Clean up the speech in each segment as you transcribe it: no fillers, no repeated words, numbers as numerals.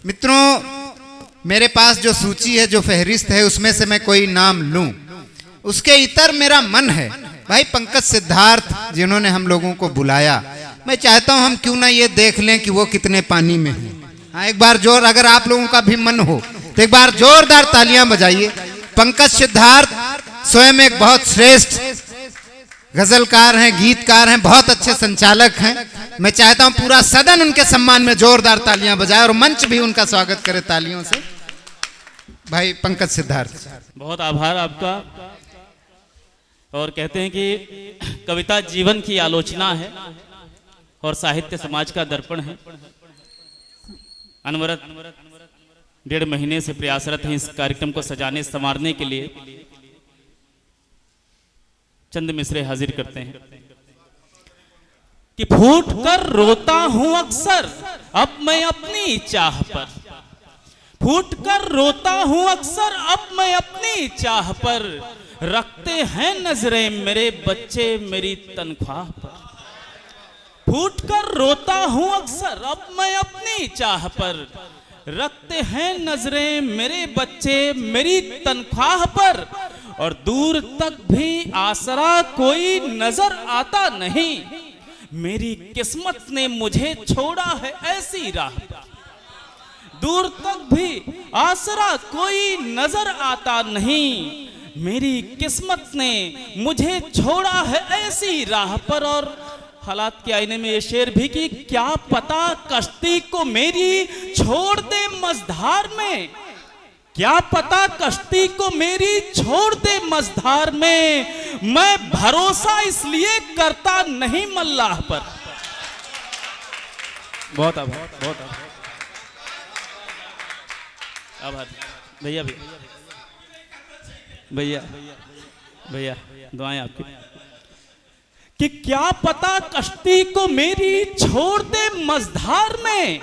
मित्रों, मेरे पास जो सूची है, जो फहरिस्त है, उसमें से मैं कोई नाम लूं, उसके इतर मेरा मन है। भाई पंकज सिद्धार्थ जिन्होंने हम लोगों को बुलाया, मैं चाहता हूं हम क्यों ना ये देख लें कि वो कितने पानी में हैं। हाँ, एक बार जोर, अगर आप लोगों का भी मन हो तो एक बार जोरदार तालियां बजाइए। पंकज सिद्धार्थ स्वयं एक बहुत श्रेष्ठ गजलकार हैं, गीतकार हैं, बहुत अच्छे संचालक हैं। मैं चाहता हूं पूरा सदन उनके सम्मान में जोरदार तालियां बजाए और मंच भी उनका स्वागत करे तालियों से। भाई पंकज सिद्धार्थ, बहुत आभार आपका। और कहते हैं कि कविता जीवन की आलोचना है और साहित्य समाज का दर्पण है। अनवरत 1.5 महीने से प्रयासरत हैं इस कार्यक्रम को सजाने संवारने के लिए। चंद मिसरे हाजिर करते हैं कि फूट कर रोता हूं अक्सर अब मैं अपनी चाह पर, फूट कर रोता हूं अक्सर अब मैं अपनी चाह पर, रखते हैं नजरें मेरे बच्चे मेरी तनख्वाह पर। फूट कर रोता हूं अक्सर अब मैं अपनी चाह पर, रखते हैं नजरें मेरे बच्चे मेरी तनख्वाह पर, और दूर तक भी आसरा कोई नजर आता नहीं, मेरी किस्मत ने मुझे छोड़ा है ऐसी राह पर। दूर तक भी आसरा कोई नजर आता नहीं, मेरी किस्मत ने मुझे छोड़ा है ऐसी राह पर। और हालात के आईने में ये शेर भी कि क्या पता कश्ती को मेरी छोड़ दे मझधार में, क्या पता कश्ती को मेरी छोड़ दे मझधार में, मैं भरोसा इसलिए करता नहीं मल्लाह पर। बहुत आभार, बहुत आभार भैया, भैया भैया दुआएं आपकी कि क्या पता कश्ती को मेरी छोड़ दे मझधार में,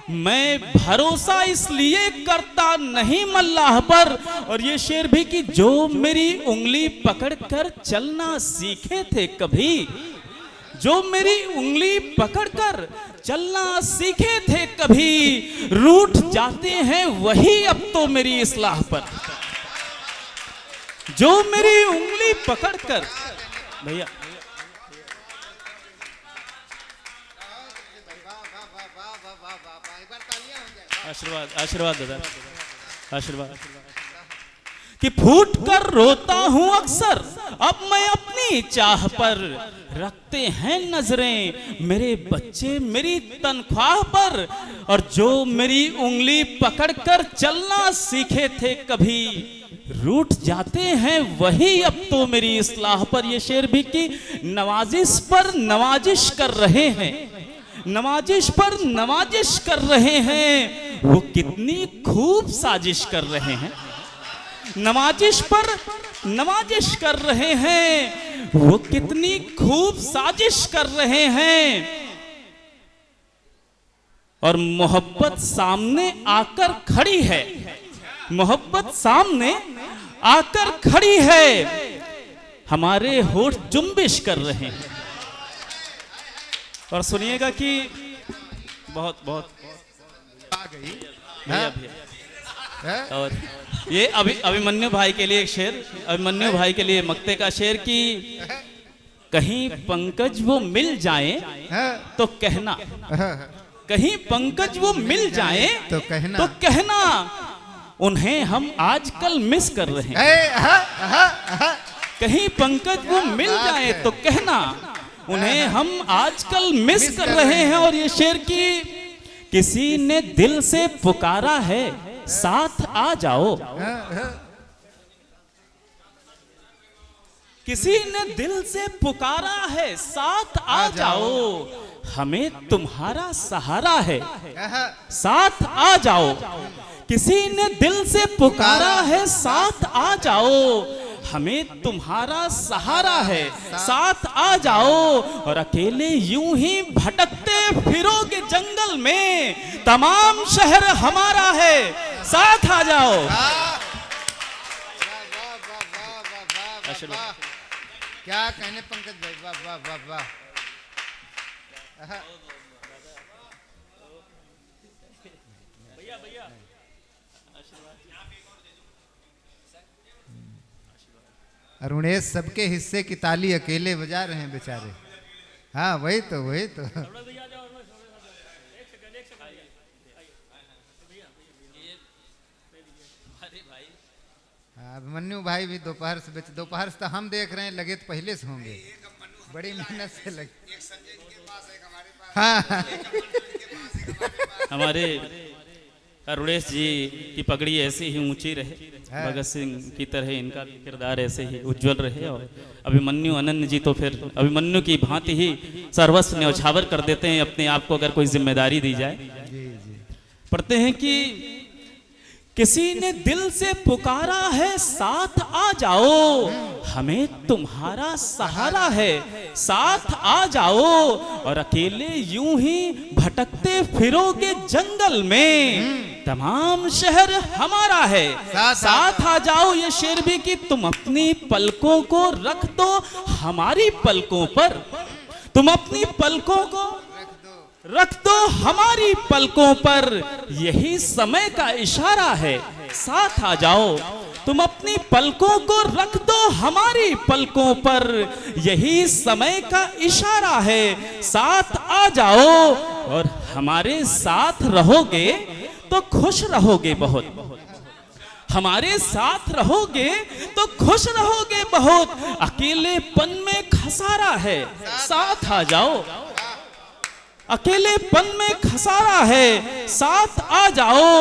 मैं भरोसा इसलिए करता नहीं मल्लाह पर। और ये शेर भी कि जो मेरी उंगली पकड़कर चलना सीखे थे कभी, जो मेरी उंगली पकड़कर चलना सीखे थे कभी, रूठ जाते हैं वही अब तो मेरी इस्लाह पर। जो मेरी उंगली पकड़कर, भैया आशीर्वाद, आशीर्वाद दादा, आशीर्वाद। कि फूट कर रोता हूं अक्सर अब मैं अपनी चाह पर, रखते हैं नजरें मेरे बच्चे मेरी तनख्वाह पर, और जो मेरी उंगली पकड़कर चलना सीखे थे कभी, रूठ जाते हैं वही अब तो मेरी इस्लाह पर। ये शेर भी कि नवाजिश पर नवाजिश कर रहे हैं, नवाजिश पर नवाजिश कर रहे हैं, वो कितनी खूब साजिश कर रहे हैं। नवाजिश पर नवाजिश कर रहे हैं, वो कितनी खूब साजिश कर रहे हैं, और मोहब्बत सामने आकर खड़ी है, मोहब्बत सामने आकर खड़ी है, हमारे होठ जुम्बिश कर रहे हैं। और सुनिएगा कि बहुत बहुत आ गई भैया भैया। और ये अभिमन्यु भाई के लिए एक शेर, अभिमन्यु भाई के लिए मक्ते का शेर कि कहीं पंकज वो मिल जाए तो कहना, कहीं पंकज वो मिल जाए तो कहना उन्हें हम आजकल मिस कर रहे हैं। कहीं पंकज वो मिल जाए तो कहना उन्हें हम आजकल मिस कर रहे हैं। और ये शेर की किसी ने दिल से पुकारा है साथ आ जाओ, किसी ने दिल से पुकारा है साथ आ जाओ, हमें तुम्हारा सहारा है साथ आ जाओ, किसी ने दिल से पुकारा है साथ आ जाओ, हमें तुम्हारा सहारा है साथ आ जाओ, और अकेले यूं ही भटकते फिरोगे जंगल में, तमाम शहर हमारा है साथ आ जाओ। क्या कहने पंकज भाई, वाह वाह वाह वाह। अरुणेश सबके हिस्से की ताली अकेले बजा रहे हैं बेचारे। हाँ वही तो अभिमन्यु भाई भी दोपहर से तो हम देख रहे हैं, लगे तो पहले से होंगे, बड़ी मेहनत से लगे। हाँ हमारे अरुणेश जी की पगड़ी ऐसी ही ऊंची रहे, भगत सिंह की तरह इनका भी किरदार ऐसे ही उज्जवल रहे। और अभिमन्यु अनन्य जी तो फिर अभिमन्यु की भांति ही सर्वस्व न्यौछावर कर देते हैं अपने आप को, अगर कोई जिम्मेदारी दी जाए। पढ़ते हैं कि किसी ने दिल से पुकारा है साथ आ जाओ, हमें तुम्हारा सहारा है साथ आ जाओ, और अकेले यूं ही भटकते फिरोगे जंगल में, तमाम शहर हमारा है साथ आ जाओ। ये शेर भी कि तुम अपनी पलकों को रख दो हमारी पलकों पर, तुम अपनी पलकों को रख दो हमारी पलकों पर, यही समय का इशारा है साथ आ जाओ। तुम अपनी पलकों को रख दो हमारी पलकों पर, यही समय का इशारा है साथ आ जाओ, और हमारे साथ रहोगे तो खुश रहोगे बहुत, हमारे साथ रहोगे तो खुश रहोगे बहुत, अकेलेपन में खसारा है साथ आ जाओ, अकेलेपन में खसारा है साथ आ जाओ।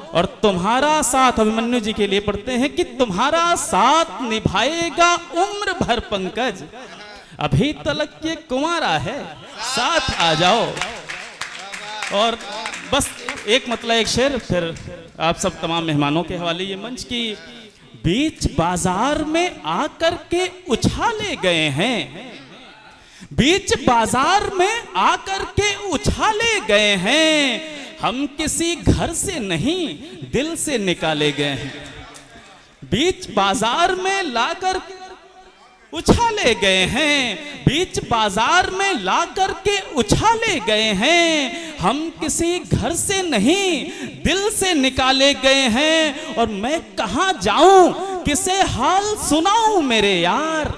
और तुम्हारा साथ अभिमन्यु जी के लिए पढ़ते हैं कि तुम्हारा साथ निभाएगा उम्र भर पंकज, अभी तलक ये कुंवारा है साथ आ जाओ। और बस एक मतलब एक शेर फिर आप सब तमाम मेहमानों के हवाले ये मंच की, बीच बाजार में आकर के उछाले गए हैं, बीच बाजार में आकर के उछाले गए हैं, हम किसी घर से नहीं दिल से निकाले गए हैं, बीच बाजार में लाकर उछाले गए हैं, बीच बाजार में लाकर के उछाले गए हैं, हम किसी घर से नहीं दिल से निकाले गए हैं। और मैं कहां जाऊं किसे हाल सुनाऊं मेरे यार,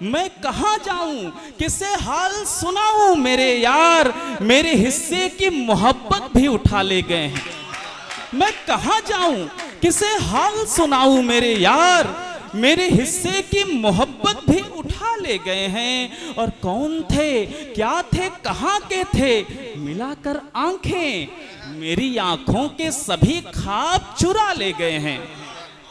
मैं कहां जाऊं किसे हाल सुनाऊं मेरे यार, मेरे हिस्से की मोहब्बत भी उठा ले गए हैं, मैं कहां जाऊं किसे हाल सुनाऊं मेरे यार, मेरे हिस्से की मोहब्बत भी उठा ले गए हैं। और कौन थे क्या थे कहां के थे, मिलाकर आंखें मेरी आंखों के सभी ख्वाब चुरा ले गए हैं,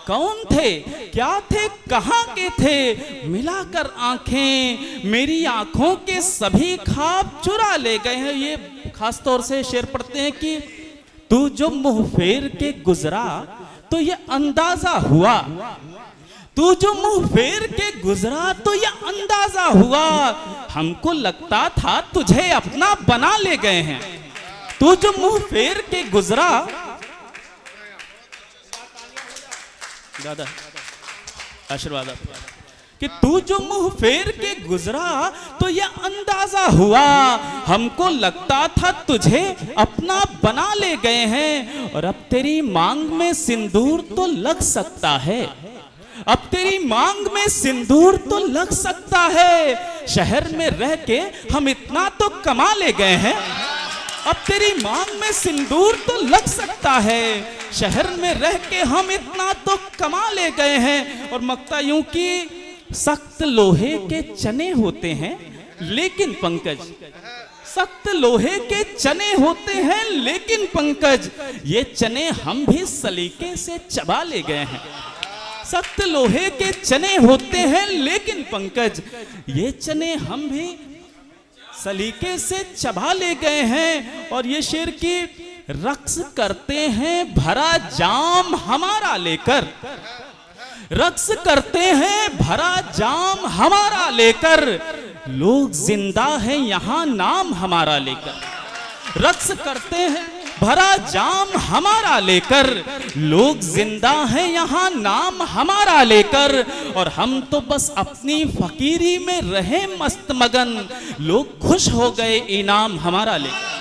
कौन थे क्या थे कहां के थे, मिलाकर आंखें मेरी आंखों के सभी ख्वाब चुरा ले गए हैं। ये खास तौर से शेर पढ़ते हैं कि तू जो मुंह फेर के गुजरा तो ये अंदाजा हुआ, तू जो मुंह फेर के गुजरा तो ये अंदाजा हुआ, हमको लगता था तुझे अपना बना ले गए हैं, तू जो मुंह फेर के गुजरा, दादा आशीर्वाद कि तू जो मुंह फेर के गुजरा तो ये अंदाजा हुआ, हमको लगता था तुझे अपना बना ले गए हैं। और अब तेरी मांग में सिंदूर तो लग सकता है, अब तेरी मांग में सिंदूर तो लग सकता है, शहर में रह के हम इतना तो कमा ले गए हैं, अब तेरी मांग में सिंदूर तो लग सकता है, शहर में रह के हम इतना तो कमा ले गए हैं। और मक्ता यूं कि सख्त लोहे के चने होते हैं लेकिन पंकज, सख्त लोहे के चने होते हैं लेकिन पंकज, ये चने हम भी सलीके से चबा ले गए हैं, सख्त लोहे के चने होते हैं लेकिन पंकज, ये चने हम भी सलीके से चबा ले गए हैं। और ये शेर की रक्स करते हैं भरा जाम हमारा लेकर, रक्स करते हैं भरा जाम हमारा लेकर, लोग जिंदा हैं यहाँ नाम हमारा लेकर, रक्स करते हैं भरा जाम हमारा लेकर, लोग जिंदा हैं यहाँ नाम हमारा लेकर, और हम तो बस अपनी फकीरी में रहे मस्त मगन, लोग खुश हो गए इनाम हमारा लेकर।